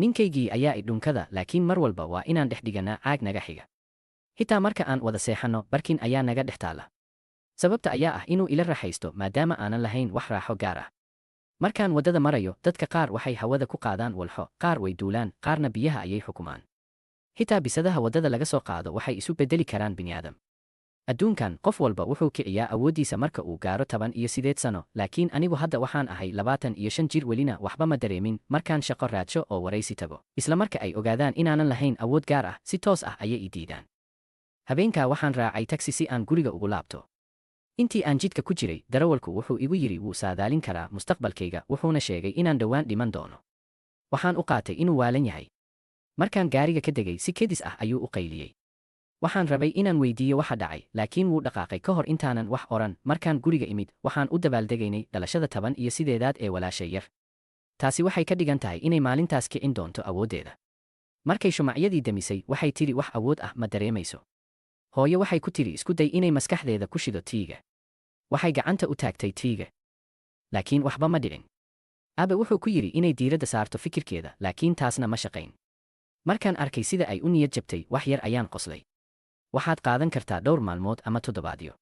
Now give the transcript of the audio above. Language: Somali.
ninkaygii ayaa i dhunkada laakiin mar walba waa inaan dhex dhiganaa caag naga xiga. Xitaa marka aan wada seexanno barkin ayaa naga dhex taalla. Sababta ayaa ah inuu ila raaxaysto maadaama aanan lahayn wax raaxo gaar ah. Markaan waddada marayo, dadka qaar waxay hawada ku qaadaan walxo, qaar way duulaan, qaarna biyaha ayay xukumaan. Xitaa bisadaha waddada laga soo qaado waxay isu beddeli karaan bini'aadam. Adduunkan qof walba wuxuu kiciyaa awooddiisa marka uu gaaro 18 sano, laakiin anigu hadda waxaan ahay 25 jir welina waxba ma dareemin markaan shaqo raadsho oo waraysi tago. Isla marka ay ogaadaan inaanan lahayn awood gaar ah, si toos ah ayay i diidaan. Habeenkaa waxaan raacay taksi si aan guriga ugu laabto. Intii aan jidka ku jiray, darawalku wuxuu igu yidhi wuu saadaalin karaa mustaqbalkayga, wuxuuna sheegay inaan dhowaan dhiman doono. Waxaan u qaatay inuu waalan yahay. Markaan gaariga ka degay, si kedis ah ayuu u qayliyey. Waxaan rabay inaan weydiiyo waxa dhacay, laakiin wuu dhaqaaqay ka hor intaanan wax oran. Markaan guriga imid, waxaan u dabaaldegaynay dhalashada 18 ee walaashay yar. Taasi waxay ka dhigan tahay inay maalintaas kicin doonto awooddeeda. Markay shumacyadii damisay, waxay tidhi wax awood ah ma dareemayso. Hooyo waxay ku tidhi isku day inay maskaxdeeda ku shido tiiga. Waxay gacanta u taagtay tiiga. Laakiin waxba ma dhicin. Aabe wuxuu ku yidhi inay diiradda saarto fikirkeeda, laakiin taasna ma shaqayn. Markaan arkay sida ay u niyad jabtay, wax yar ayaan qoslay. Waxaad qaadan kartaa dhowr maalmood ama toddobaadyo.